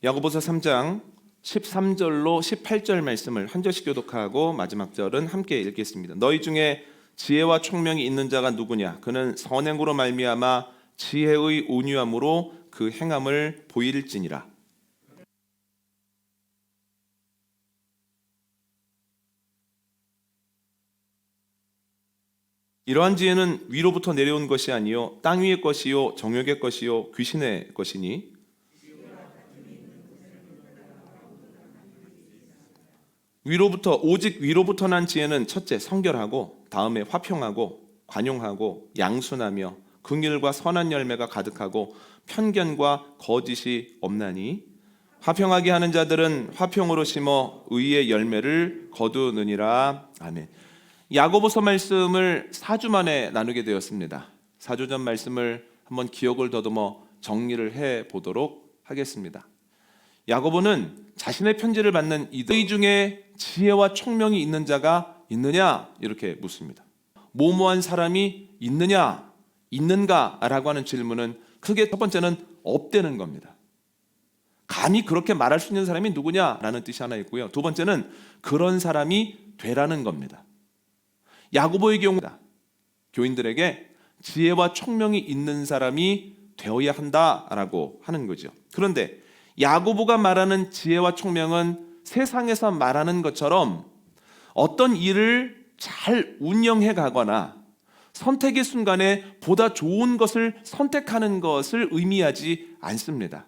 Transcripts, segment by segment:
야고보서 3장 13절로 18절 말씀을 한 절씩 교독하고 마지막 절은 함께 읽겠습니다. 너희 중에 지혜와 총명이 있는 자가 누구냐? 그는 선행으로 말미암아 지혜의 온유함으로 그 행함을 보일지니라. 이러한 지혜는 위로부터 내려온 것이 아니요 땅 위의 것이요 정욕의 것이요 귀신의 것이니 오직 위로부터 난 지혜는 첫째 성결하고 다음에 화평하고 관용하고 양순하며 긍휼과 선한 열매가 가득하고 편견과 거짓이 없나니 화평하게 하는 자들은 화평으로 심어 의의 열매를 거두느니라. 아멘. 야고보서 말씀을 4주 만에 나누게 되었습니다. 4주 전 말씀을 한번 기억을 더듬어 정리를 해 보도록 하겠습니다. 야고보는 자신의 편지를 받는 이들 중에 지혜와 총명이 있는 자가 있느냐 이렇게 묻습니다. 모모한 사람이 있느냐 있는가라고 하는 질문은 크게 첫 번째는 없다는 겁니다. 감히 그렇게 말할 수 있는 사람이 누구냐라는 뜻이 하나 있고요. 두 번째는 그런 사람이 되라는 겁니다. 야고보의 경우다. 교인들에게 지혜와 총명이 있는 사람이 되어야 한다라고 하는 거죠. 그런데 야고보가 말하는 지혜와 총명은 세상에서 말하는 것처럼 어떤 일을 잘 운영해 가거나 선택의 순간에 보다 좋은 것을 선택하는 것을 의미하지 않습니다.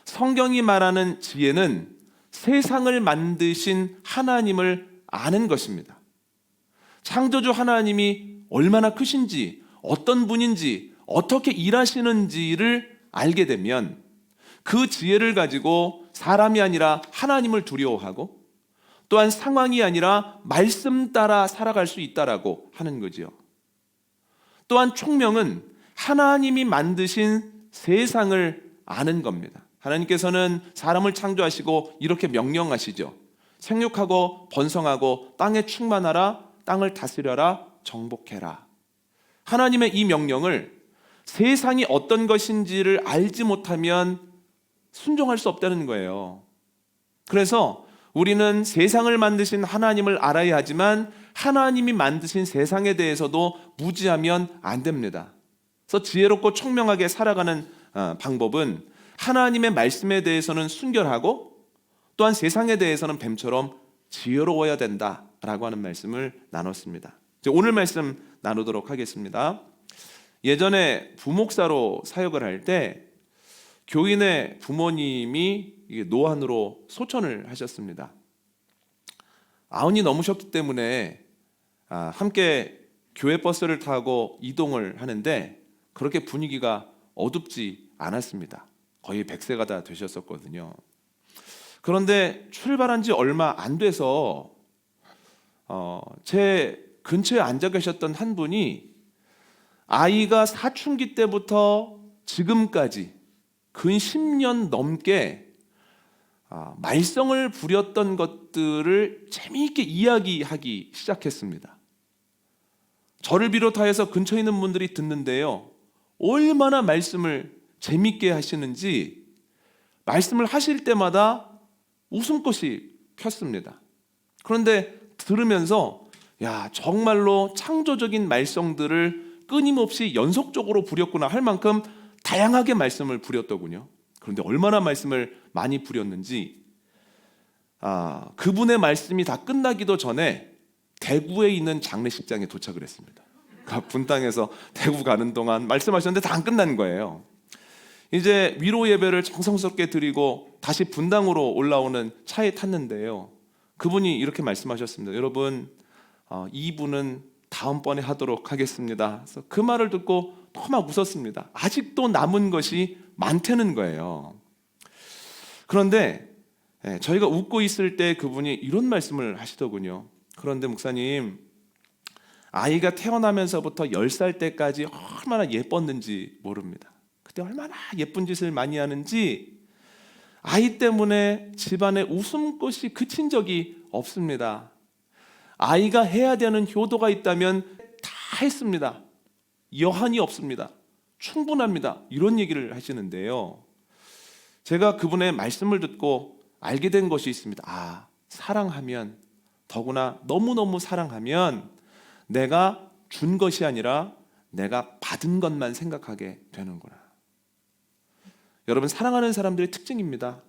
성경이 말하는 지혜는 세상을 만드신 하나님을 아는 것입니다. 창조주 하나님이 얼마나 크신지, 어떤 분인지, 어떻게 일하시는지를 알게 되면 그 지혜를 가지고 사람이 아니라 하나님을 두려워하고 또한 상황이 아니라 말씀 따라 살아갈 수 있다라고 하는 거죠. 또한 총명은 하나님이 만드신 세상을 아는 겁니다. 하나님께서는 사람을 창조하시고 이렇게 명령하시죠. 생육하고 번성하고 땅에 충만하라, 땅을 다스려라, 정복해라. 하나님의 이 명령을 세상이 어떤 것인지를 알지 못하면 순종할 수 없다는 거예요. 그래서 우리는 세상을 만드신 하나님을 알아야 하지만 하나님이 만드신 세상에 대해서도 무지하면 안 됩니다. 그래서 지혜롭고 총명하게 살아가는 방법은 하나님의 말씀에 대해서는 순결하고 또한 세상에 대해서는 뱀처럼 지혜로워야 된다라고 하는 말씀을 나눴습니다. 오늘 말씀 나누도록 하겠습니다. 예전에 부목사로 사역을 할 때 교인의 부모님이 노안으로 소천을 하셨습니다. 90이 넘으셨기 때문에 함께 교회 버스를 타고 이동을 하는데 그렇게 분위기가 어둡지 않았습니다. 거의 100세가 다 되셨었거든요. 그런데 출발한 지 얼마 안 돼서 제 근처에 앉아 계셨던 한 분이 아이가 사춘기 때부터 지금까지 근 10년 넘게 말썽을 부렸던 것들을 재미있게 이야기하기 시작했습니다. 저를 비롯하여서 근처에 있는 분들이 듣는데요, 얼마나 말씀을 재미있게 하시는지 말씀을 하실 때마다 웃음꽃이 폈습니다. 그런데 들으면서 정말로 창조적인 말썽들을 끊임없이 연속적으로 부렸구나 할 만큼 다양하게 말씀을 부렸더군요. 그런데 얼마나 말씀을 많이 부렸는지 그분의 말씀이 다 끝나기도 전에 대구에 있는 장례식장에 도착을 했습니다. 분당에서 대구 가는 동안 말씀하셨는데 다 안 끝난 거예요. 이제 위로 예배를 정성스럽게 드리고 다시 분당으로 올라오는 차에 탔는데요, 그분이 이렇게 말씀하셨습니다. 여러분, 이분은 다음번에 하도록 하겠습니다. 그래서 그 말을 듣고 너무 웃었습니다. 아직도 남은 것이 많다는 거예요. 그런데 저희가 웃고 있을 때 그분이 이런 말씀을 하시더군요. 그런데 목사님, 아이가 태어나면서부터 10살 때까지 얼마나 예뻤는지 모릅니다. 그때 얼마나 예쁜 짓을 많이 하는지 아이 때문에 집안에 웃음꽃이 그친 적이 없습니다. 아이가 해야 되는 효도가 있다면 다 했습니다. 여한이 없습니다. 충분합니다. 이런 얘기를 하시는데요, 제가 그분의 말씀을 듣고 알게 된 것이 있습니다. 사랑하면, 더구나 너무너무 사랑하면 내가 준 것이 아니라 내가 받은 것만 생각하게 되는구나. 여러분, 사랑하는 사람들의 특징입니다.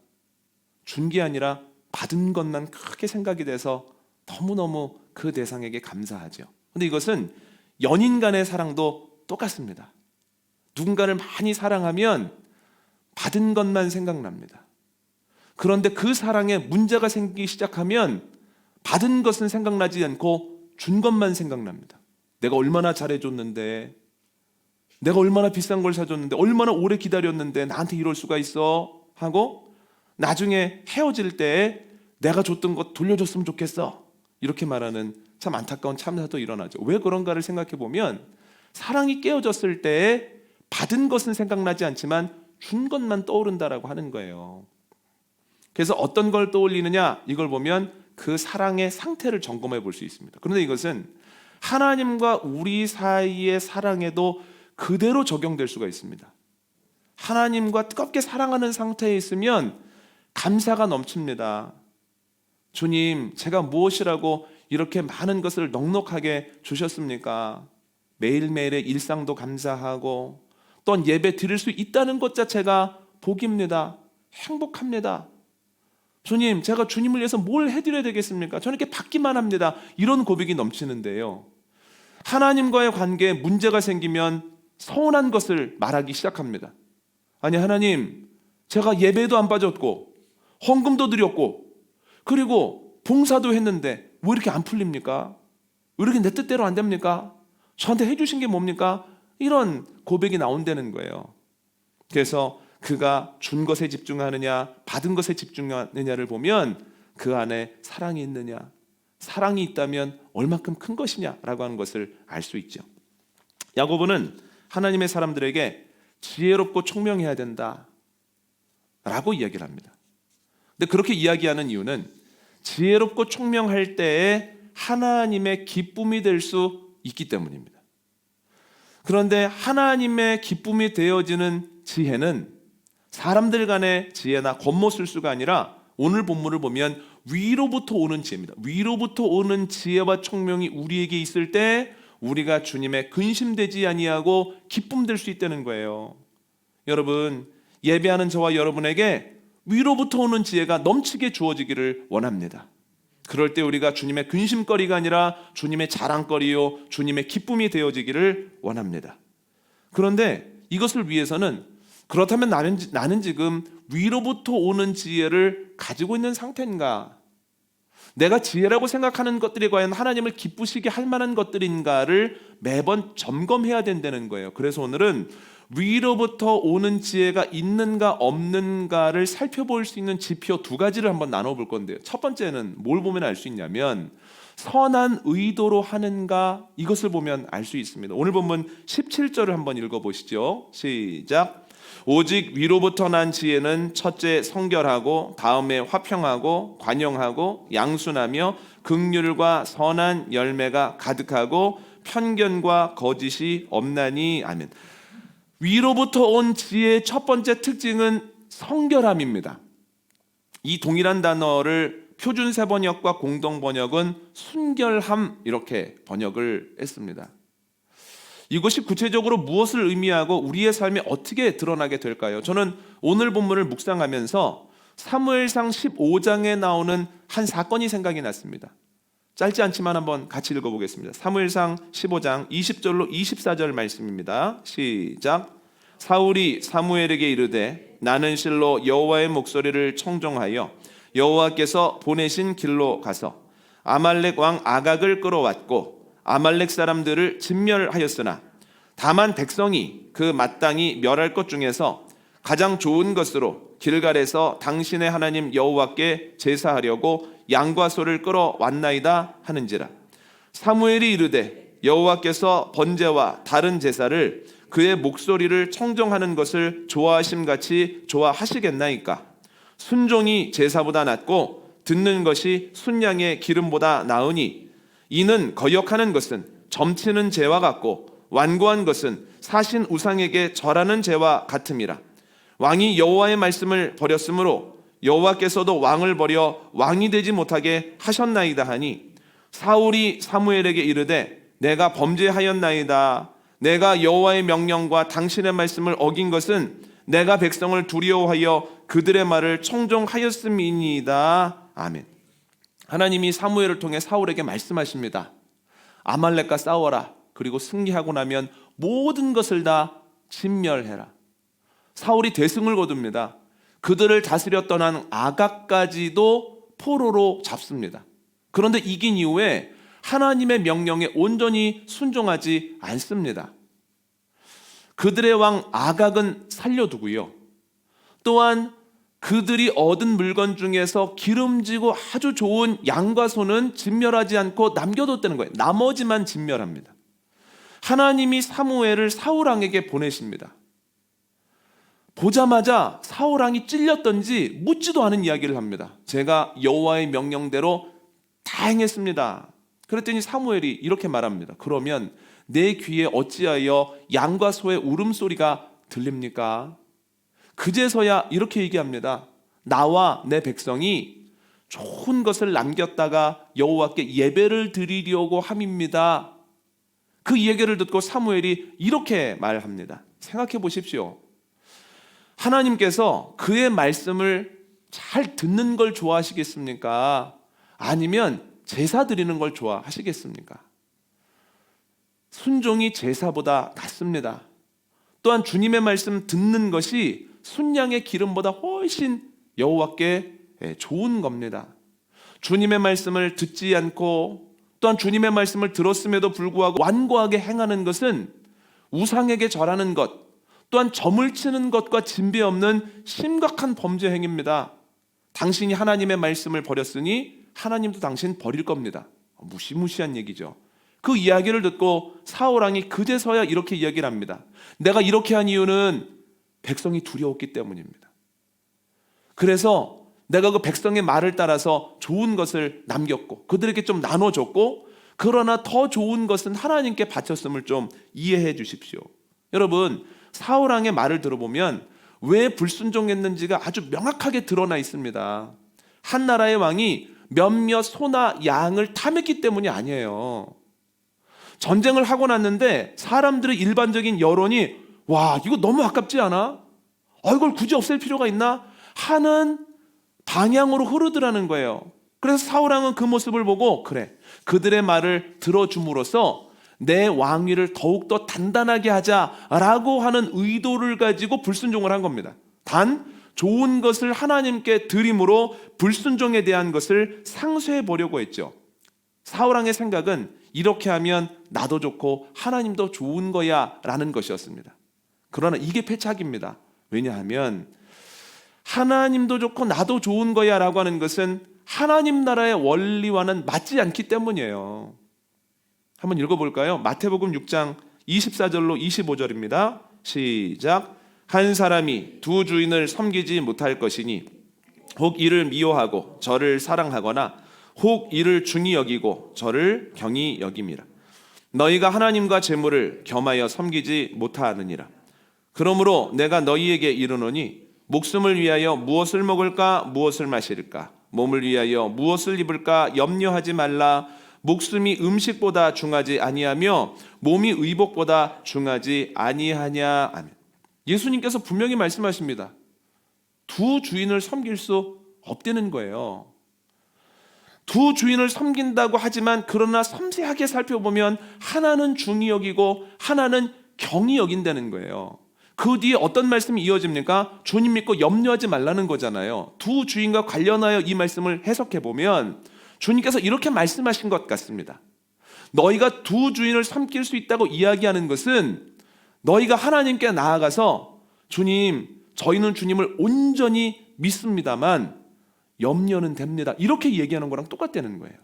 준 게 아니라 받은 것만 크게 생각이 돼서 너무너무 그 대상에게 감사하죠. 근데 이것은 연인 간의 사랑도 똑같습니다. 누군가를 많이 사랑하면 받은 것만 생각납니다. 그런데 그 사랑에 문제가 생기기 시작하면 받은 것은 생각나지 않고 준 것만 생각납니다. 내가 얼마나 잘해줬는데, 내가 얼마나 비싼 걸 사줬는데, 얼마나 오래 기다렸는데 나한테 이럴 수가 있어 하고 나중에 헤어질 때 내가 줬던 것 돌려줬으면 좋겠어, 이렇게 말하는 참 안타까운 참사도 일어나죠. 왜 그런가를 생각해 보면 사랑이 깨어졌을 때 받은 것은 생각나지 않지만 준 것만 떠오른다라고 하는 거예요. 그래서 어떤 걸 떠올리느냐, 이걸 보면 그 사랑의 상태를 점검해 볼 수 있습니다. 그런데 이것은 하나님과 우리 사이의 사랑에도 그대로 적용될 수가 있습니다. 하나님과 뜨겁게 사랑하는 상태에 있으면 감사가 넘칩니다. 주님, 제가 무엇이라고 이렇게 많은 것을 넉넉하게 주셨습니까? 매일매일의 일상도 감사하고 또한 예배 드릴 수 있다는 것 자체가 복입니다. 행복합니다. 주님, 제가 주님을 위해서 뭘 해드려야 되겠습니까? 저는 이렇게 받기만 합니다. 이런 고백이 넘치는데요, 하나님과의 관계에 문제가 생기면 서운한 것을 말하기 시작합니다. 아니, 하나님, 제가 예배도 안 빠졌고 헌금도 드렸고 그리고 봉사도 했는데 왜 이렇게 안 풀립니까? 왜 이렇게 내 뜻대로 안 됩니까? 저한테 해주신 게 뭡니까? 이런 고백이 나온다는 거예요. 그래서 그가 준 것에 집중하느냐 받은 것에 집중하느냐를 보면 그 안에 사랑이 있느냐, 사랑이 있다면 얼마큼 큰 것이냐라고 하는 것을 알 수 있죠. 야고보는 하나님의 사람들에게 지혜롭고 총명해야 된다 라고 이야기를 합니다. 근데 그렇게 이야기하는 이유는 지혜롭고 총명할 때에 하나님의 기쁨이 될 수 있기 때문입니다. 그런데 하나님의 기쁨이 되어지는 지혜는 사람들 간의 지혜나 겉모술수가 아니라 오늘 본문을 보면 위로부터 오는 지혜입니다. 위로부터 오는 지혜와 총명이 우리에게 있을 때 우리가 주님의 근심되지 아니하고 기쁨될 수 있다는 거예요. 여러분, 예배하는 저와 여러분에게 위로부터 오는 지혜가 넘치게 주어지기를 원합니다. 그럴 때 우리가 주님의 근심거리가 아니라 주님의 자랑거리요 주님의 기쁨이 되어지기를 원합니다. 그런데 이것을 위해서는, 그렇다면 나는 지금 위로부터 오는 지혜를 가지고 있는 상태인가? 내가 지혜라고 생각하는 것들이 과연 하나님을 기쁘시게 할 만한 것들인가를 매번 점검해야 된다는 거예요. 그래서 오늘은 위로부터 오는 지혜가 있는가 없는가를 살펴볼 수 있는 지표 두 가지를 한번 나눠볼 건데요. 첫 번째는 뭘 보면 알 수 있냐면 선한 의도로 하는가, 이것을 보면 알 수 있습니다. 오늘 본문 17절을 한번 읽어보시죠. 시작. 오직 위로부터 난 지혜는 첫째 성결하고 다음에 화평하고 관용하고 양순하며 긍휼과 선한 열매가 가득하고 편견과 거짓이 없나니. 아멘. 위로부터 온 지혜의 첫 번째 특징은 성결함입니다. 이 동일한 단어를 표준 세번역과 공동 번역은 순결함, 이렇게 번역을 했습니다. 이것이 구체적으로 무엇을 의미하고 우리의 삶에 어떻게 드러나게 될까요? 저는 오늘 본문을 묵상하면서 사무엘상 15장에 나오는 한 사건이 생각이 났습니다. 짧지 않지만 한번 같이 읽어보겠습니다. 사무엘상 15장 20절로 24절 말씀입니다. 시작. 사울이 사무엘에게 이르되 나는 실로 여호와의 목소리를 청종하여 여호와께서 보내신 길로 가서 아말렉 왕 아각을 끌어왔고 아말렉 사람들을 진멸하였으나 다만 백성이 그 마땅히 멸할 것 중에서 가장 좋은 것으로 길갈에서 당신의 하나님 여호와께 제사하려고 양과 소를 끌어왔나이다 하는지라. 사무엘이 이르되 여호와께서 번제와 다른 제사를 그의 목소리를 청종하는 것을 좋아하심같이 좋아하시겠나이까. 순종이 제사보다 낫고 듣는 것이 순양의 기름보다 나으니 이는 거역하는 것은 점치는 죄와 같고 완고한 것은 사신 우상에게 절하는 죄와 같음이라. 왕이 여호와의 말씀을 버렸으므로 여호와께서도 왕을 버려 왕이 되지 못하게 하셨나이다 하니 사울이 사무엘에게 이르되 내가 범죄하였나이다. 내가 여호와의 명령과 당신의 말씀을 어긴 것은 내가 백성을 두려워하여 그들의 말을 청종하였음이니이다. 아멘. 하나님이 사무엘을 통해 사울에게 말씀하십니다. 아말렉과 싸워라. 그리고 승리하고 나면 모든 것을 다 진멸해라. 사울이 대승을 거둡니다. 그들을 다스려 떠난 아각까지도 포로로 잡습니다. 그런데 이긴 이후에 하나님의 명령에 온전히 순종하지 않습니다. 그들의 왕 아각은 살려두고요. 또한 그들이 얻은 물건 중에서 기름지고 아주 좋은 양과 소는 진멸하지 않고 남겨뒀다는 거예요. 나머지만 진멸합니다. 하나님이 사무엘을 사울왕에게 보내십니다. 보자마자 사울왕이 찔렸던지 묻지도 않은 이야기를 합니다. 제가 여호와의 명령대로 다 행했습니다. 그랬더니 사무엘이 이렇게 말합니다. 그러면 내 귀에 어찌하여 양과 소의 울음소리가 들립니까? 그제서야 이렇게 얘기합니다. 나와 내 백성이 좋은 것을 남겼다가 여호와께 예배를 드리려고 함입니다. 그 얘기를 듣고 사무엘이 이렇게 말합니다. 생각해 보십시오. 하나님께서 그의 말씀을 잘 듣는 걸 좋아하시겠습니까? 아니면 제사 드리는 걸 좋아하시겠습니까? 순종이 제사보다 낫습니다. 또한 주님의 말씀 듣는 것이 순양의 기름보다 훨씬 여호와께 좋은 겁니다. 주님의 말씀을 듣지 않고 또한 주님의 말씀을 들었음에도 불구하고 완고하게 행하는 것은 우상에게 절하는 것, 또한 점을 치는 것과 진배 없는 심각한 범죄 행위입니다. 당신이 하나님의 말씀을 버렸으니 하나님도 당신 버릴 겁니다. 무시무시한 얘기죠. 그 이야기를 듣고 사울왕이 그제서야 이렇게 이야기를 합니다. 내가 이렇게 한 이유는 백성이 두려웠기 때문입니다. 그래서 내가 그 백성의 말을 따라서 좋은 것을 남겼고 그들에게 좀 나눠줬고, 그러나 더 좋은 것은 하나님께 바쳤음을 좀 이해해 주십시오. 여러분, 사울왕의 말을 들어보면 왜 불순종했는지가 아주 명확하게 드러나 있습니다. 한 나라의 왕이 몇몇 소나 양을 탐했기 때문이 아니에요. 전쟁을 하고 났는데 사람들의 일반적인 여론이 와, 이거 너무 아깝지 않아? 이걸 굳이 없앨 필요가 있나? 하는 방향으로 흐르더라는 거예요. 그래서 사울왕은 그 모습을 보고 그래, 그들의 말을 들어줌으로써 내 왕위를 더욱더 단단하게 하자라고 하는 의도를 가지고 불순종을 한 겁니다. 단 좋은 것을 하나님께 드림으로 불순종에 대한 것을 상쇄해 보려고 했죠. 사울왕의 생각은 이렇게 하면 나도 좋고 하나님도 좋은 거야 라는 것이었습니다. 그러나 이게 패착입니다. 왜냐하면 하나님도 좋고 나도 좋은 거야 라고 하는 것은 하나님 나라의 원리와는 맞지 않기 때문이에요. 한번 읽어볼까요? 마태복음 6장 24절로 25절입니다. 시작. 한 사람이 두 주인을 섬기지 못할 것이니 혹 이를 미워하고 저를 사랑하거나 혹 이를 중히 여기고 저를 경히 여김이라. 너희가 하나님과 재물을 겸하여 섬기지 못하느니라. 그러므로 내가 너희에게 이르노니 목숨을 위하여 무엇을 먹을까 무엇을 마실까, 몸을 위하여 무엇을 입을까 염려하지 말라. 목숨이 음식보다 중하지 아니하며 몸이 의복보다 중하지 아니하냐. 아멘. 예수님께서 분명히 말씀하십니다. 두 주인을 섬길 수 없다는 거예요. 두 주인을 섬긴다고 하지만 그러나 섬세하게 살펴보면 하나는 중히 여기고 하나는 경히 여긴다는 거예요. 그 뒤에 어떤 말씀이 이어집니까? 주님 믿고 염려하지 말라는 거잖아요. 두 주인과 관련하여 이 말씀을 해석해 보면 주님께서 이렇게 말씀하신 것 같습니다. 너희가 두 주인을 섬길 수 있다고 이야기하는 것은 너희가 하나님께 나아가서 주님, 저희는 주님을 온전히 믿습니다만 염려는 됩니다, 이렇게 얘기하는 거랑 똑같다는 거예요.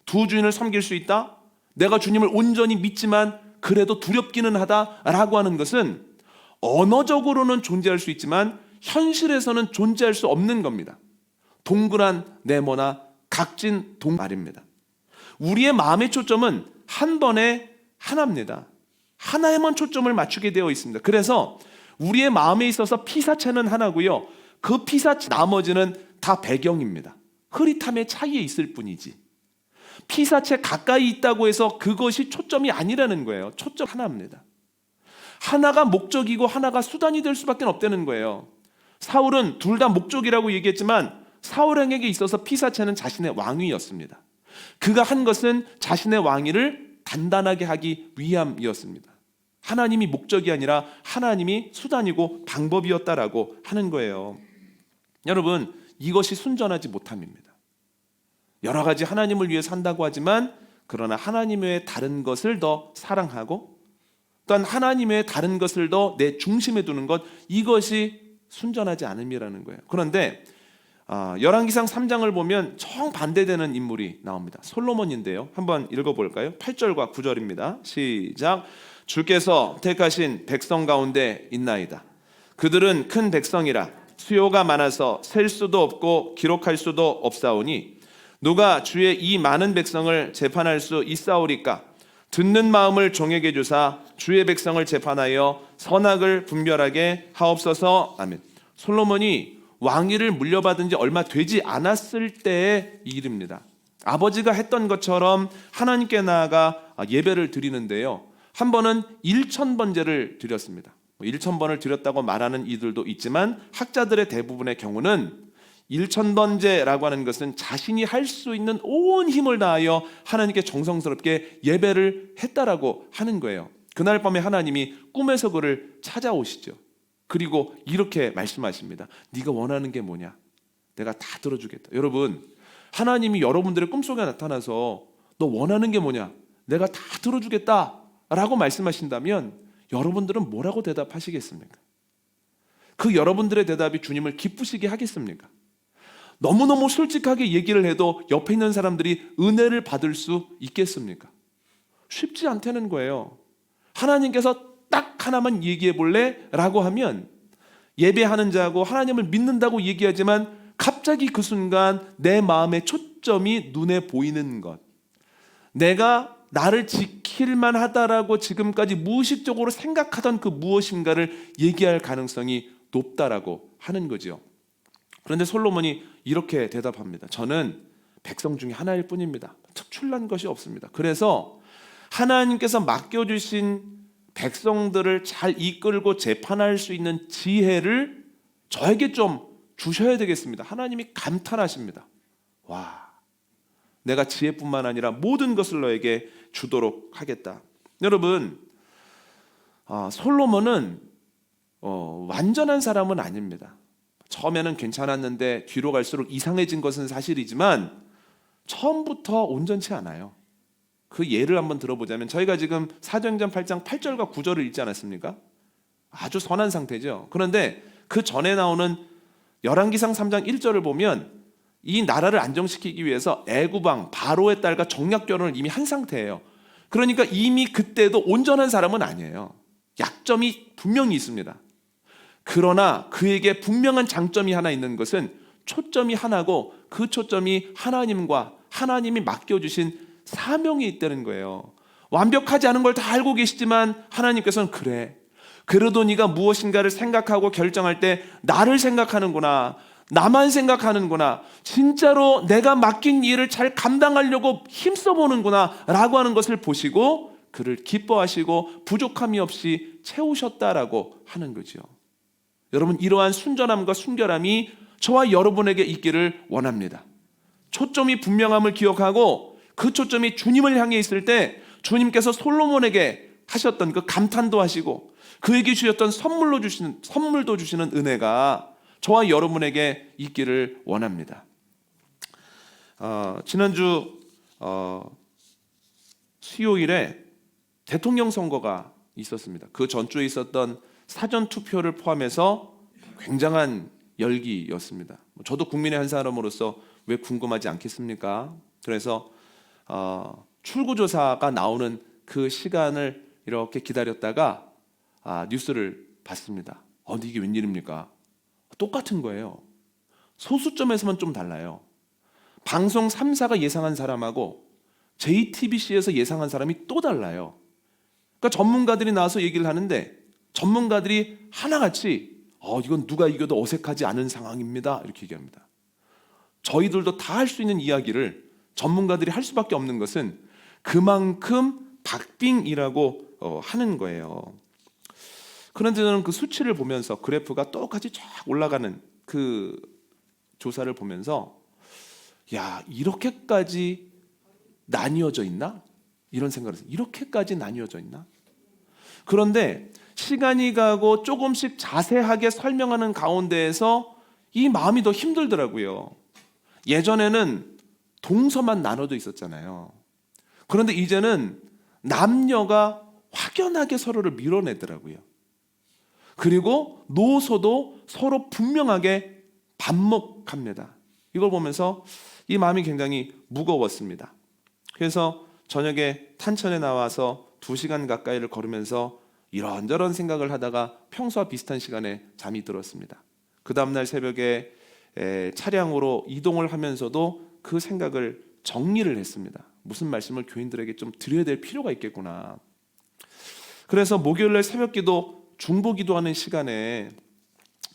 두 주인을 섬길 수 있다? 내가 주님을 온전히 믿지만 그래도 두렵기는 하다라고 하는 것은 언어적으로는 존재할 수 있지만 현실에서는 존재할 수 없는 겁니다. 동그란 네모나 각진 말입니다. 우리의 마음의 초점은 한 번에 하나입니다. 하나에만 초점을 맞추게 되어 있습니다. 그래서 우리의 마음에 있어서 피사체는 하나고요. 그 피사체 나머지는 다 배경입니다. 흐릿함의 차이에 있을 뿐이지. 피사체 가까이 있다고 해서 그것이 초점이 아니라는 거예요. 초점 하나입니다. 하나가 목적이고 하나가 수단이 될 수밖에 없다는 거예요. 사울은 둘 다 목적이라고 얘기했지만 사울에게 있어서 피사체는 자신의 왕위였습니다. 그가 한 것은 자신의 왕위를 단단하게 하기 위함이었습니다. 하나님이 목적이 아니라 하나님이 수단이고 방법이었다라고 하는 거예요. 여러분, 이것이 순전하지 못함입니다. 여러 가지 하나님을 위해 산다고 하지만 그러나 하나님 외에 다른 것을 더 사랑하고 또한 하나님 외에 다른 것을 더 내 중심에 두는 것, 이것이 순전하지 않음이라는 거예요. 그런데 열왕기상 3장을 보면 정반대되는 인물이 나옵니다. 솔로몬인데요. 한번 읽어볼까요? 8절과 9절입니다. 시작. 주께서 택하신 백성 가운데 있나이다. 그들은 큰 백성이라 수요가 많아서 셀 수도 없고 기록할 수도 없사오니 누가 주의 이 많은 백성을 재판할 수 있사오리까? 듣는 마음을 종에게 주사 주의 백성을 재판하여 선악을 분별하게 하옵소서. 아멘. 솔로몬이 왕위를 물려받은 지 얼마 되지 않았을 때의 일입니다. 아버지가 했던 것처럼 하나님께 나아가 예배를 드리는데요. 한 번은 1000번제를 드렸습니다. 1000번을 드렸다고 말하는 이들도 있지만 학자들의 대부분의 경우는 1000번제라고 하는 것은 자신이 할 수 있는 온 힘을 다하여 하나님께 정성스럽게 예배를 했다라고 하는 거예요. 그날 밤에 하나님이 꿈에서 그를 찾아오시죠. 그리고 이렇게 말씀하십니다. 네가 원하는 게 뭐냐? 내가 다 들어주겠다. 여러분, 하나님이 여러분들의 꿈속에 나타나서 너 원하는 게 뭐냐? 내가 다 들어주겠다 라고 말씀하신다면 여러분들은 뭐라고 대답하시겠습니까? 그 여러분들의 대답이 주님을 기쁘시게 하겠습니까? 너무너무 솔직하게 얘기를 해도 옆에 있는 사람들이 은혜를 받을 수 있겠습니까? 쉽지 않다는 거예요. 하나님께서 딱 하나만 얘기해 볼래? 라고 하면 예배하는 자고 하나님을 믿는다고 얘기하지만 갑자기 그 순간 내 마음의 초점이 눈에 보이는 것, 내가 나를 지킬만 하다라고 지금까지 무의식적으로 생각하던 그 무엇인가를 얘기할 가능성이 높다라고 하는 거죠. 그런데 솔로몬이 이렇게 대답합니다. 저는 백성 중에 하나일 뿐입니다. 특출난 것이 없습니다. 그래서 하나님께서 맡겨주신 백성들을 잘 이끌고 재판할 수 있는 지혜를 저에게 좀 주셔야 되겠습니다. 하나님이 감탄하십니다. 와, 내가 지혜뿐만 아니라 모든 것을 너에게 주도록 하겠다. 여러분, 솔로몬은 완전한 사람은 아닙니다. 처음에는 괜찮았는데 뒤로 갈수록 이상해진 것은 사실이지만 처음부터 온전치 않아요. 그 예를 한번 들어보자면 저희가 지금 사도행전 8장 8절과 9절을 읽지 않았습니까? 아주 선한 상태죠. 그런데 그 전에 나오는 열왕기상 3장 1절을 보면 이 나라를 안정시키기 위해서 애굽왕 바로의 딸과 정략 결혼을 이미 한 상태예요. 그러니까 이미 그때도 온전한 사람은 아니에요. 약점이 분명히 있습니다. 그러나 그에게 분명한 장점이 하나 있는 것은 초점이 하나고 그 초점이 하나님과 하나님이 맡겨주신 사명이 있다는 거예요. 완벽하지 않은 걸 다 알고 계시지만 하나님께서는 그래, 그래도 네가 무엇인가를 생각하고 결정할 때 나를 생각하는구나, 나만 생각하는구나, 진짜로 내가 맡긴 일을 잘 감당하려고 힘써보는구나 라고 하는 것을 보시고 그를 기뻐하시고 부족함이 없이 채우셨다라고 하는 거죠. 여러분, 이러한 순전함과 순결함이 저와 여러분에게 있기를 원합니다. 초점이 분명함을 기억하고 그 초점이 주님을 향해 있을 때 주님께서 솔로몬에게 하셨던 그 감탄도 하시고 그에게 주셨던 선물도 주시는 은혜가 저와 여러분에게 있기를 원합니다. 지난주 수요일에 대통령 선거가 있었습니다. 그 전주에 있었던 사전 투표를 포함해서 굉장한 열기였습니다. 저도 국민의 한 사람으로서 왜 궁금하지 않겠습니까? 그래서 출구조사가 나오는 그 시간을 이렇게 기다렸다가 뉴스를 봤습니다. 근데 이게 웬일입니까? 똑같은 거예요. 소수점에서만 좀 달라요. 방송 3사가 예상한 사람하고 JTBC에서 예상한 사람이 또 달라요. 그러니까 전문가들이 나와서 얘기를 하는데 전문가들이 하나같이 이건 누가 이겨도 어색하지 않은 상황입니다, 이렇게 얘기합니다. 저희들도 다 할 수 있는 이야기를 전문가들이 할 수밖에 없는 것은 그만큼 박빙이라고 하는 거예요. 그런데 저는 그 수치를 보면서 그래프가 똑같이 쫙 올라가는 그 조사를 보면서 야, 이렇게까지 나뉘어져 있나? 이런 생각을 했어요. 이렇게까지 나뉘어져 있나? 그런데 시간이 가고 조금씩 자세하게 설명하는 가운데에서 이 마음이 더 힘들더라고요. 예전에는 동서만 나눠져 있었잖아요. 그런데 이제는 남녀가 확연하게 서로를 밀어내더라고요. 그리고 노소도 서로 분명하게 반목합니다. 이걸 보면서 이 마음이 굉장히 무거웠습니다. 그래서 저녁에 탄천에 나와서 2시간 가까이를 걸으면서 이런저런 생각을 하다가 평소와 비슷한 시간에 잠이 들었습니다. 그 다음날 새벽에 차량으로 이동을 하면서도 그 생각을 정리를 했습니다. 무슨 말씀을 교인들에게 좀 드려야 될 필요가 있겠구나. 그래서 목요일날 새벽기도 중보기도하는 시간에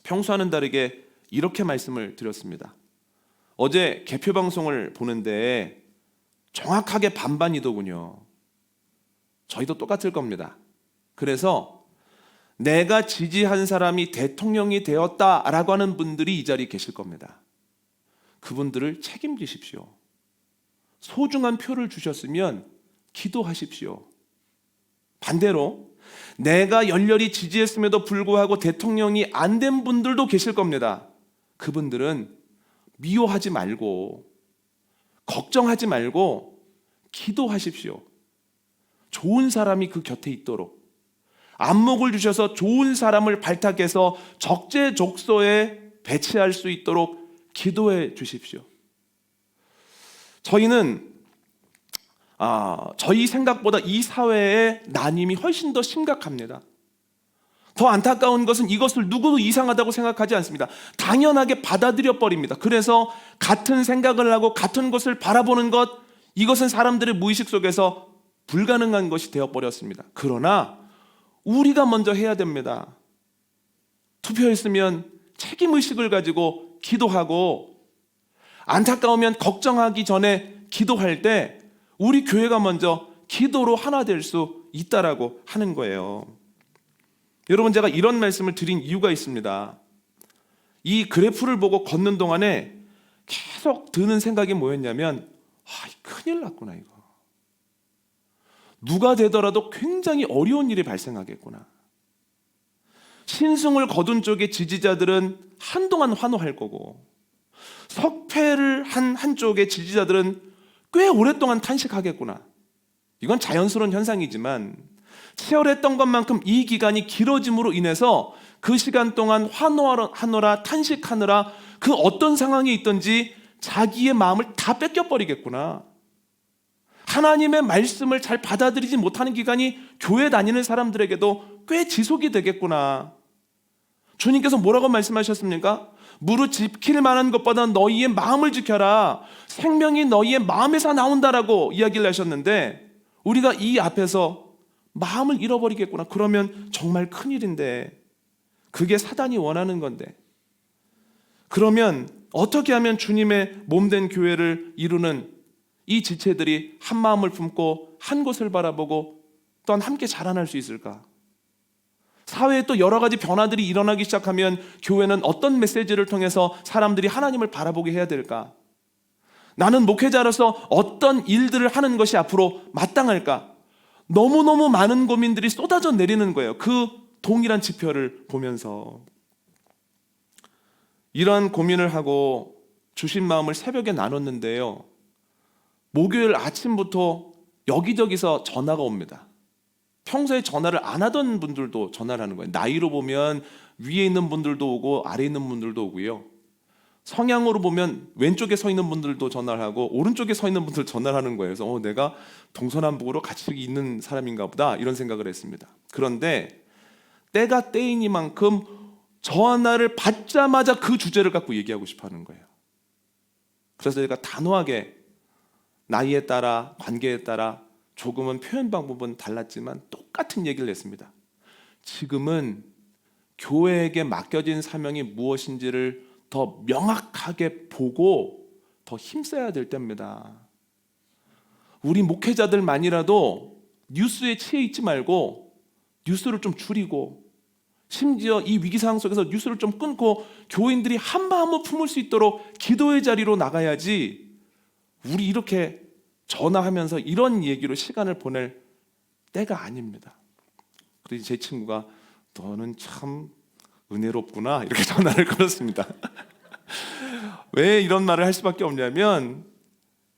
평소와는 다르게 이렇게 말씀을 드렸습니다. 어제 개표방송을 보는데 정확하게 반반이더군요. 저희도 똑같을 겁니다. 그래서 내가 지지한 사람이 대통령이 되었다라고 하는 분들이 이 자리에 계실 겁니다. 그분들을 책임지십시오. 소중한 표를 주셨으면 기도하십시오. 반대로 내가 열렬히 지지했음에도 불구하고 대통령이 안 된 분들도 계실 겁니다. 그분들은 미워하지 말고 걱정하지 말고 기도하십시오. 좋은 사람이 그 곁에 있도록 안목을 주셔서 좋은 사람을 발탁해서 적재적소에 배치할 수 있도록 기도해 주십시오. 저희는 저희 생각보다 이 사회의 나님이 훨씬 더 심각합니다. 더 안타까운 것은 이것을 누구도 이상하다고 생각하지 않습니다. 당연하게 받아들여 버립니다. 그래서 같은 생각을 하고 같은 것을 바라보는 것, 이것은 사람들의 무의식 속에서 불가능한 것이 되어버렸습니다. 그러나 우리가 먼저 해야 됩니다. 투표했으면 책임의식을 가지고 기도하고, 안타까우면 걱정하기 전에 기도할 때 우리 교회가 먼저 기도로 하나 될 수 있다라고 하는 거예요. 여러분, 제가 이런 말씀을 드린 이유가 있습니다. 이 그래프를 보고 걷는 동안에 계속 드는 생각이 뭐였냐면 큰일 났구나, 이거. 누가 되더라도 굉장히 어려운 일이 발생하겠구나. 신승을 거둔 쪽의 지지자들은 한동안 환호할 거고, 석패를 한 한쪽의 지지자들은 꽤 오랫동안 탄식하겠구나. 이건 자연스러운 현상이지만 치열했던 것만큼 이 기간이 길어짐으로 인해서 그 시간 동안 환호하느라 탄식하느라 그 어떤 상황이 있든지 자기의 마음을 다 뺏겨버리겠구나. 하나님의 말씀을 잘 받아들이지 못하는 기간이 교회 다니는 사람들에게도 꽤 지속이 되겠구나. 주님께서 뭐라고 말씀하셨습니까? 무릇 지킬 만한 것보다 너희의 마음을 지켜라. 생명이 너희의 마음에서 나온다라고 이야기를 하셨는데, 우리가 이 앞에서 마음을 잃어버리겠구나. 그러면 정말 큰일인데, 그게 사단이 원하는 건데, 그러면 어떻게 하면 주님의 몸된 교회를 이루는 이 지체들이 한 마음을 품고 한 곳을 바라보고 또한 함께 자라날 수 있을까? 사회에 또 여러 가지 변화들이 일어나기 시작하면 교회는 어떤 메시지를 통해서 사람들이 하나님을 바라보게 해야 될까? 나는 목회자로서 어떤 일들을 하는 것이 앞으로 마땅할까? 너무너무 많은 고민들이 쏟아져 내리는 거예요. 그 동일한 지표를 보면서. 이러한 고민을 하고 주신 마음을 새벽에 나눴는데요, 목요일 아침부터 여기저기서 전화가 옵니다. 평소에 전화를 안 하던 분들도 전화를 하는 거예요. 나이로 보면 위에 있는 분들도 오고 아래에 있는 분들도 오고요. 성향으로 보면 왼쪽에 서 있는 분들도 전화를 하고 오른쪽에 서 있는 분들 전화를 하는 거예요. 그래서 내가 동서남북으로 같이 있는 사람인가 보다, 이런 생각을 했습니다. 그런데 때가 때이니만큼 전화를 받자마자 그 주제를 갖고 얘기하고 싶어 하는 거예요. 그래서 제가 단호하게 나이에 따라 관계에 따라 조금은 표현 방법은 달랐지만 똑같은 얘기를 했습니다. 지금은 교회에게 맡겨진 사명이 무엇인지를 더 명확하게 보고 더 힘써야 될 때입니다. 우리 목회자들만이라도 뉴스에 치여 있지 말고 뉴스를 좀 줄이고, 심지어 이 위기 상황 속에서 뉴스를 좀 끊고 교인들이 한 마음을 품을 수 있도록 기도의 자리로 나가야지, 우리 이렇게 전화하면서 이런 얘기로 시간을 보낼 때가 아닙니다. 그래서 제 친구가 너는 참 은혜롭구나 이렇게 전화를 걸었습니다. 왜 이런 말을 할 수밖에 없냐면,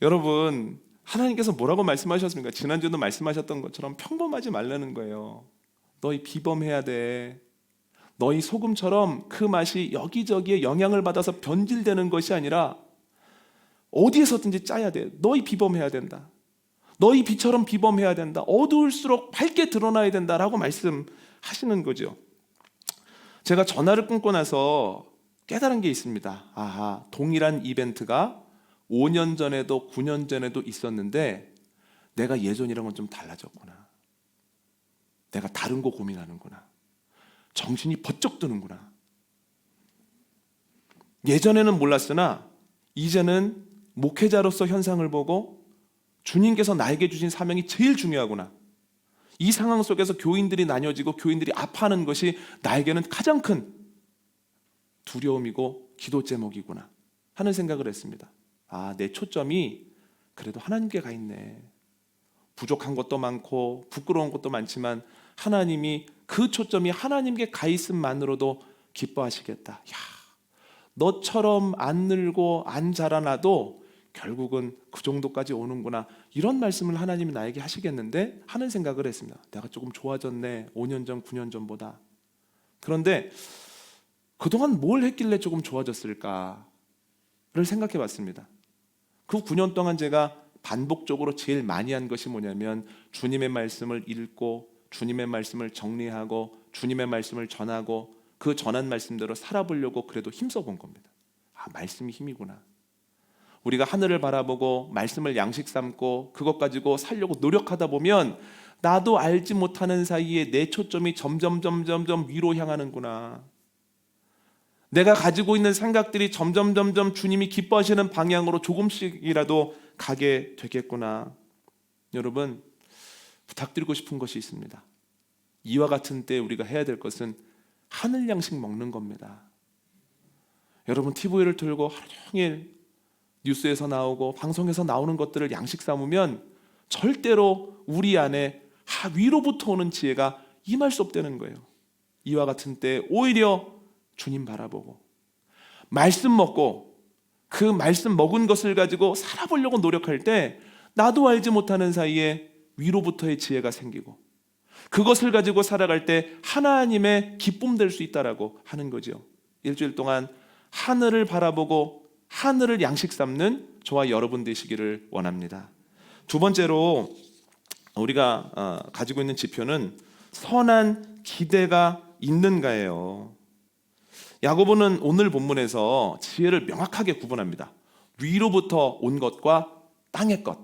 여러분, 하나님께서 뭐라고 말씀하셨습니까? 지난주에도 말씀하셨던 것처럼 평범하지 말라는 거예요. 너희 비범해야 돼. 너희 소금처럼 그 맛이 여기저기에 영향을 받아서 변질되는 것이 아니라 어디에서든지 짜야 돼. 너희 비범해야 된다. 너희 비처럼 비범해야 된다. 어두울수록 밝게 드러나야 된다라고 말씀하시는 거죠. 제가 전화를 끊고 나서 깨달은 게 있습니다. 아하, 동일한 이벤트가 5년 전에도 9년 전에도 있었는데 내가 예전이랑은 좀 달라졌구나. 내가 다른 거 고민하는구나. 정신이 번쩍 드는구나. 예전에는 몰랐으나 이제는 목회자로서 현상을 보고 주님께서 나에게 주신 사명이 제일 중요하구나. 이 상황 속에서 교인들이 나뉘어지고 교인들이 아파하는 것이 나에게는 가장 큰 두려움이고 기도 제목이구나 하는 생각을 했습니다. 아, 내 초점이 그래도 하나님께 가 있네. 부족한 것도 많고 부끄러운 것도 많지만 하나님이 그 초점이 하나님께 가 있음만으로도 기뻐하시겠다. 야, 너처럼 안 늘고 안 자라나도 결국은 그 정도까지 오는구나. 이런 말씀을 하나님이 나에게 하시겠는데 하는 생각을 했습니다. 내가 조금 좋아졌네. 5년 전, 9년 전보다. 그런데 그동안 뭘 했길래 조금 좋아졌을까를 생각해 봤습니다. 그 9년 동안 제가 반복적으로 제일 많이 한 것이 뭐냐면 주님의 말씀을 읽고 주님의 말씀을 정리하고 주님의 말씀을 전하고 그 전한 말씀대로 살아보려고 그래도 힘써 본 겁니다. 아, 말씀이 힘이구나. 우리가 하늘을 바라보고 말씀을 양식 삼고 그것 가지고 살려고 노력하다 보면 나도 알지 못하는 사이에 내 초점이 점점 위로 향하는구나. 내가 가지고 있는 생각들이 점점 주님이 기뻐하시는 방향으로 조금씩이라도 가게 되겠구나. 여러분, 부탁드리고 싶은 것이 있습니다. 이와 같은 때 우리가 해야 될 것은 하늘 양식 먹는 겁니다. 여러분, TV를 틀고 하루 종일 뉴스에서 나오고 방송에서 나오는 것들을 양식 삼으면 절대로 우리 안에 위로부터 오는 지혜가 임할 수 없다는 거예요. 이와 같은 때 오히려 주님 바라보고 말씀 먹고 그 말씀 먹은 것을 가지고 살아보려고 노력할 때 나도 알지 못하는 사이에 위로부터의 지혜가 생기고 그것을 가지고 살아갈 때 하나님의 기쁨 될 수 있다라고 하는 거죠. 일주일 동안 하늘을 바라보고 하늘을 양식 삼는 저와 여러분 되시기를 원합니다. 두 번째로 우리가 가지고 있는 지표는 선한 기대가 있는가예요. 야고보는 오늘 본문에서 지혜를 명확하게 구분합니다. 위로부터 온 것과 땅의 것,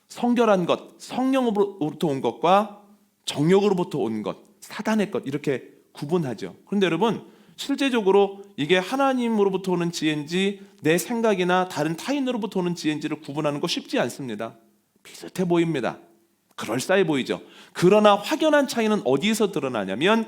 성결한 것, 성령으로부터 온 것과 정욕으로부터 온 것, 사단의 것, 이렇게 구분하죠. 그런데 여러분, 실제적으로 이게 하나님으로부터 오는 지혜인지 내 생각이나 다른 타인으로부터 오는 지혜인지를 구분하는 거 쉽지 않습니다. 비슷해 보입니다. 그럴싸해 보이죠. 그러나 확연한 차이는 어디에서 드러나냐면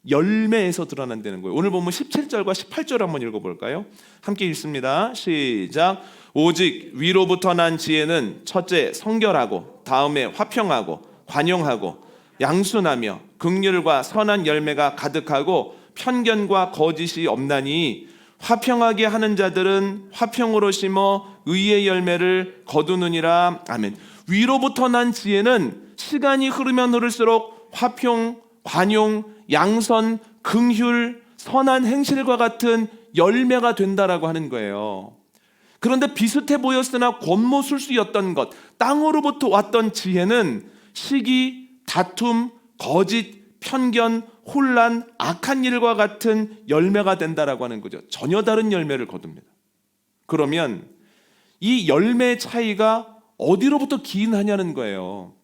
열매에서 드러난다는 거예요. 오늘 보면 17절과 18절 한번 읽어볼까요? 함께 읽습니다. 시작. 오직 위로부터 난 지혜는 첫째 성결하고 다음에 화평하고 관용하고 양순하며 긍휼과 선한 열매가 가득하고 편견과 거짓이 없나니 화평하게 하는 자들은 화평으로 심어 의의 열매를 거두느니라. 아멘. 위로부터 난 지혜는 시간이 흐르면 흐를수록 화평, 관용, 양선, 긍휼, 선한 행실과 같은 열매가 된다라고 하는 거예요. 그런데 비슷해 보였으나 권모술수였던 것, 땅으로부터 왔던 지혜는 시기, 다툼, 거짓, 편견, 혼란, 악한 일과 같은 열매가 된다라고 하는 거죠. 전혀 다른 열매를 거둡니다. 그러면 이 열매의 차이가 어디로부터 기인하냐는 거예요.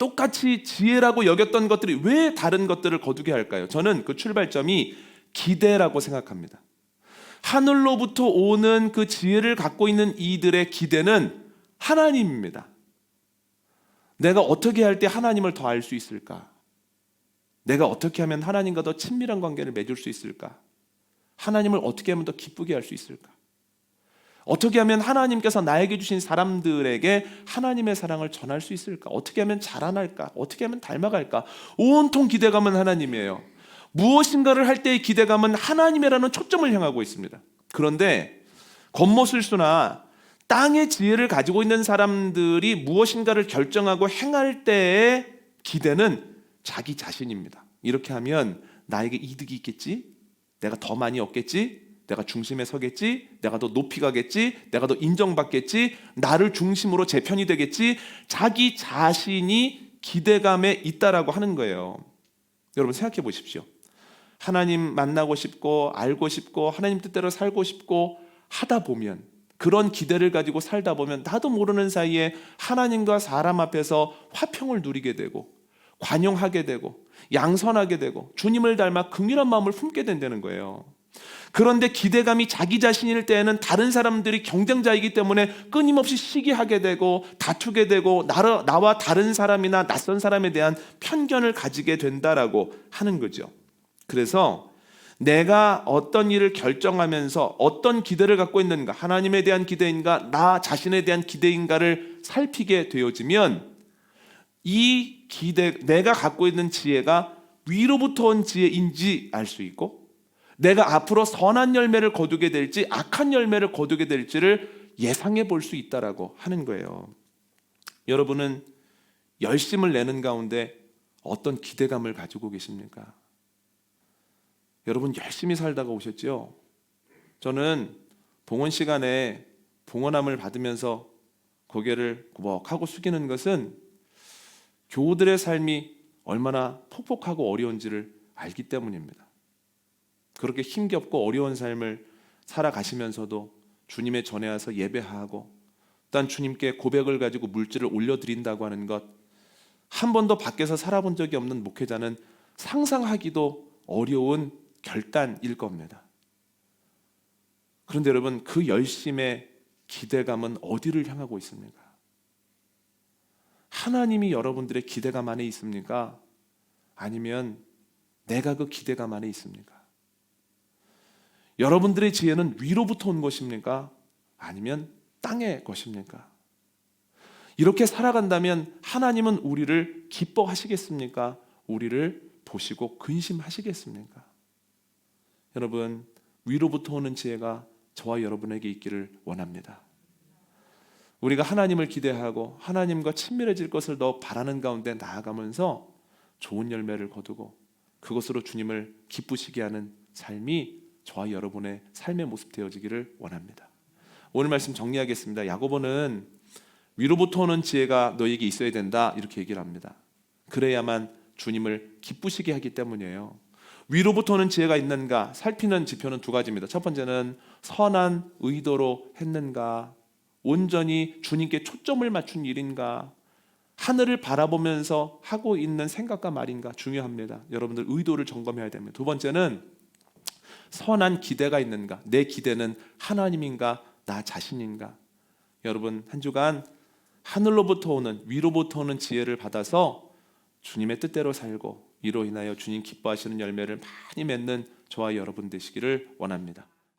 똑같이 지혜라고 여겼던 것들이 왜 다른 것들을 거두게 할까요? 저는 그 출발점이 기대라고 생각합니다. 하늘로부터 오는 그 지혜를 갖고 있는 이들의 기대는 하나님입니다. 내가 어떻게 할 때 하나님을 더 알 수 있을까? 내가 어떻게 하면 하나님과 더 친밀한 관계를 맺을 수 있을까? 하나님을 어떻게 하면 더 기쁘게 할 수 있을까? 어떻게 하면 하나님께서 나에게 주신 사람들에게 하나님의 사랑을 전할 수 있을까? 어떻게 하면 자라날까? 어떻게 하면 닮아갈까? 온통 기대감은 하나님이에요. 무엇인가를 할 때의 기대감은 하나님이라는 초점을 향하고 있습니다. 그런데 겉모술수나 땅의 지혜를 가지고 있는 사람들이 무엇인가를 결정하고 행할 때의 기대는 자기 자신입니다. 이렇게 하면 나에게 이득이 있겠지? 내가 더 많이 얻겠지? 내가 중심에 서겠지? 내가 더 높이 가겠지? 내가 더 인정받겠지? 나를 중심으로 제 편이 되겠지? 자기 자신이 기대감에 있다라고 하는 거예요. 여러분 생각해 보십시오. 하나님 만나고 싶고 알고 싶고 하나님 뜻대로 살고 싶고 하다 보면, 그런 기대를 가지고 살다 보면 나도 모르는 사이에 하나님과 사람 앞에서 화평을 누리게 되고 관용하게 되고 양선하게 되고 주님을 닮아 긍휼한 마음을 품게 된다는 거예요. 그런데 기대감이 자기 자신일 때에는 다른 사람들이 경쟁자이기 때문에 끊임없이 시기하게 되고 다투게 되고 나와 다른 사람이나 낯선 사람에 대한 편견을 가지게 된다라고 하는 거죠. 그래서 내가 어떤 일을 결정하면서 어떤 기대를 갖고 있는가, 하나님에 대한 기대인가 나 자신에 대한 기대인가를 살피게 되어지면 이 기대, 내가 갖고 있는 지혜가 위로부터 온 지혜인지 알 수 있고 내가 앞으로 선한 열매를 거두게 될지 악한 열매를 거두게 될지를 예상해 볼 수 있다라고 하는 거예요. 여러분은 열심을 내는 가운데 어떤 기대감을 가지고 계십니까? 여러분 열심히 살다가 오셨죠? 저는 봉헌 시간에 봉헌함을 받으면서 고개를 구벅하고 숙이는 것은 교우들의 삶이 얼마나 폭폭하고 어려운지를 알기 때문입니다. 그렇게 힘겹고 어려운 삶을 살아가시면서도 주님의 전에 와서 예배하고 또한 주님께 고백을 가지고 물질을 올려드린다고 하는 것, 한 번도 밖에서 살아본 적이 없는 목회자는 상상하기도 어려운 결단일 겁니다. 그런데 여러분, 그 열심의 기대감은 어디를 향하고 있습니까? 하나님이 여러분들의 기대감 안에 있습니까? 아니면 내가 그 기대감 안에 있습니까? 여러분들의 지혜는 위로부터 온 것입니까? 아니면 땅의 것입니까? 이렇게 살아간다면 하나님은 우리를 기뻐하시겠습니까? 우리를 보시고 근심하시겠습니까? 여러분, 위로부터 오는 지혜가 저와 여러분에게 있기를 원합니다. 우리가 하나님을 기대하고 하나님과 친밀해질 것을 더 바라는 가운데 나아가면서 좋은 열매를 거두고 그것으로 주님을 기쁘시게 하는 삶이 저와 여러분의 삶의 모습 되어지기를 원합니다. 오늘 말씀 정리하겠습니다. 야고보는 위로부터 오는 지혜가 너에게 있어야 된다 이렇게 얘기를 합니다. 그래야만 주님을 기쁘시게 하기 때문이에요. 위로부터 오는 지혜가 있는가 살피는 지표는 두 가지입니다. 첫 번째는 선한 의도로 했는가, 온전히 주님께 초점을 맞춘 일인가, 하늘을 바라보면서 하고 있는 생각과 말인가 중요합니다. 여러분들 의도를 점검해야 됩니다. 두 번째는 선한 기대가 있는가, 내 기대는 하나님인가 나 자신인가. 여러분 한 주간 하늘로부터 오는 위로부터 오는 지혜를 받아서 주님의 뜻대로 살고 이로 인하여 주님 기뻐하시는 열매를 많이 맺는 저와 여러분 되시기를 원합니다.